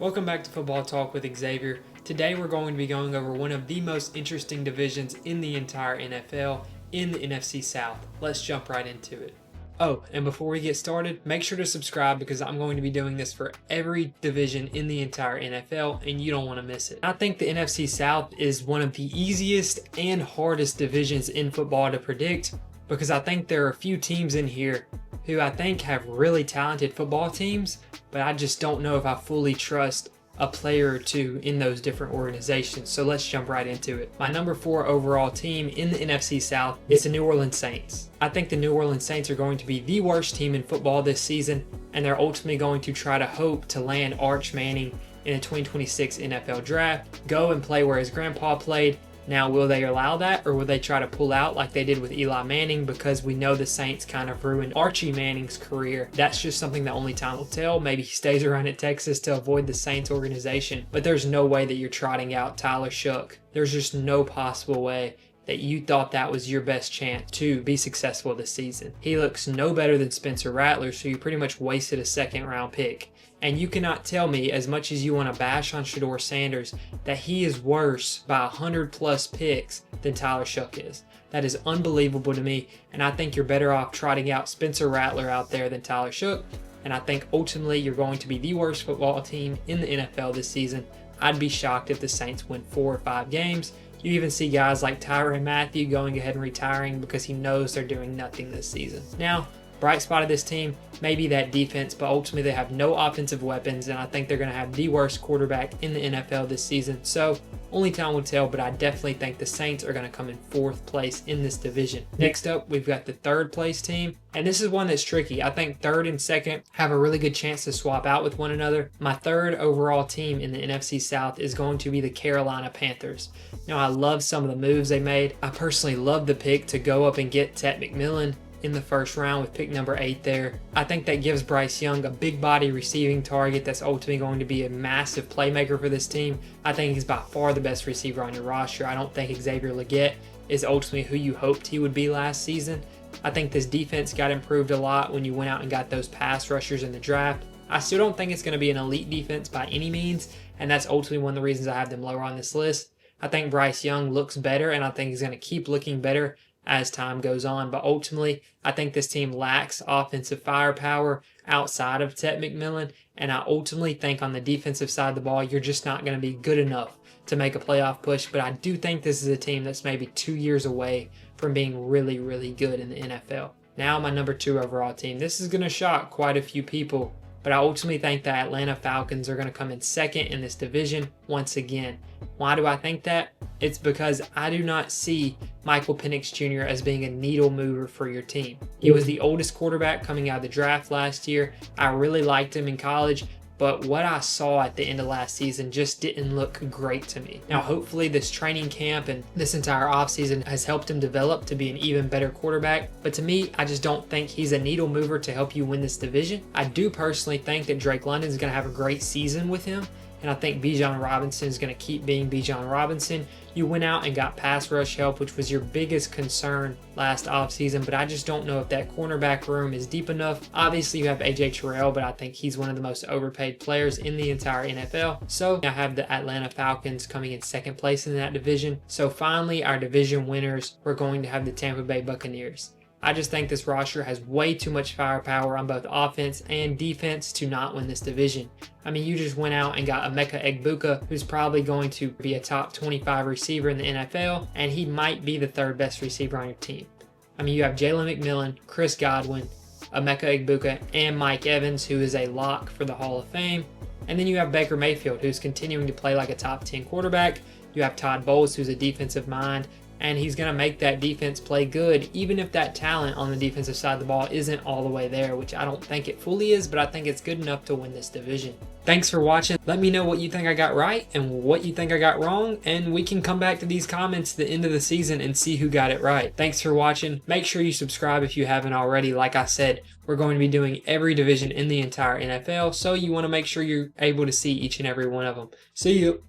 Welcome back to Football Talk with Xavier. Today we're going to be going over one of the most interesting divisions in the entire NFL, in the NFC South. Let's jump right into it. Oh, and before we get started, make sure to subscribe because I'm going to be doing this for every division in the entire NFL and you don't want to miss it. I think the NFC South is one of the easiest and hardest divisions in football to predict because I think there are a few teams in here who I think have really talented football teams, but I just don't know if I fully trust a player or two in those different organizations. So let's jump right into it. My number 4 overall team in the NFC South is the New Orleans Saints. I think the New Orleans Saints are going to be the worst team in football this season, and they're ultimately going to try to hope to land Arch Manning in the 2026 NFL Draft, go and play where his grandpa played. Now, will they allow that, or will they try to pull out like they did with Eli Manning, because we know the Saints kind of ruined Archie Manning's career? That's just something that only time will tell. Maybe he stays around at Texas to avoid the Saints organization, but there's no way that you're trotting out Tyler Shough. There's just no possible way that you thought that was your best chance to be successful this season. He looks no better than Spencer Rattler, so you pretty much wasted a second-round pick. And you cannot tell me, as much as you want to bash on Shedeur Sanders, that he is worse by 100+ picks than Tyler Shough is. That is unbelievable to me, and I think you're better off trotting out Spencer Rattler out there than Tyler Shough, and I think ultimately you're going to be the worst football team in the NFL this season. I'd be shocked if the Saints win 4 or 5 games. You even see guys like Tyrann Mathieu going ahead and retiring because he knows they're doing nothing this season. Now, bright spot of this team may be that defense, but ultimately they have no offensive weapons, and I think they're going to have the worst quarterback in the NFL this season. So only time will tell, but I definitely think the Saints are going to come in 4th place in this division. Next up, we've got the 3rd place team, and this is one that's tricky. I think 3rd and 2nd have a really good chance to swap out with one another. My 3rd overall team in the NFC South is going to be the Carolina Panthers. Now, I love some of the moves they made. I personally love the pick to go up and get Ted McMillan in the 1st round with pick number 8 there. I think that gives Bryce Young a big body receiving target that's ultimately going to be a massive playmaker for this team. I think he's by far the best receiver on your roster. I don't think Xavier Legette is ultimately who you hoped he would be last season. I think this defense got improved a lot when you went out and got those pass rushers in the draft. I still don't think it's going to be an elite defense by any means, and that's ultimately one of the reasons I have them lower on this list. I think Bryce Young looks better, and I think he's going to keep looking better as time goes on. But ultimately, I think this team lacks offensive firepower outside of Ted McMillan. And I ultimately think on the defensive side of the ball, you're just not going to be good enough to make a playoff push. But I do think this is a team that's maybe 2 years away from being really, really good in the NFL. Now, my number 2 overall team. This is going to shock quite a few people, but I ultimately think the Atlanta Falcons are going to come in 2nd in this division once again. Why do I think that? It's because I do not see Michael Penix Jr. as being a needle mover for your team. He was the oldest quarterback coming out of the draft last year. I really liked him in college, but what I saw at the end of last season just didn't look great to me. Now, hopefully this training camp and this entire offseason has helped him develop to be an even better quarterback. But to me, I just don't think he's a needle mover to help you win this division. I do personally think that Drake London is going to have a great season with him. And I think Bijan Robinson is going to keep being Bijan Robinson. You went out and got pass rush help, which was your biggest concern last offseason, but I just don't know if that cornerback room is deep enough. Obviously, you have AJ Terrell, but I think he's one of the most overpaid players in the entire NFL. So I have the Atlanta Falcons coming in 2nd place in that division. So finally, our division winners, we're going to have the Tampa Bay Buccaneers. I just think this roster has way too much firepower on both offense and defense to not win this division. I mean, you just went out and got Emeka Egbuka, who's probably going to be a top 25 receiver in the NFL, and he might be the 3rd best receiver on your team. I mean, you have Jalen McMillan, Chris Godwin, Emeka Egbuka, and Mike Evans, who is a lock for the Hall of Fame. And then you have Baker Mayfield, who's continuing to play like a top 10 quarterback. You have Todd Bowles, who's a defensive mind, and he's going to make that defense play good, even if that talent on the defensive side of the ball isn't all the way there, which I don't think it fully is, but I think it's good enough to win this division. Thanks for watching. Let me know what you think I got right and what you think I got wrong, and we can come back to these comments at the end of the season and see who got it right. Thanks for watching. Make sure you subscribe if you haven't already. Like I said, we're going to be doing every division in the entire NFL, so you want to make sure you're able to see each and every one of them. See you.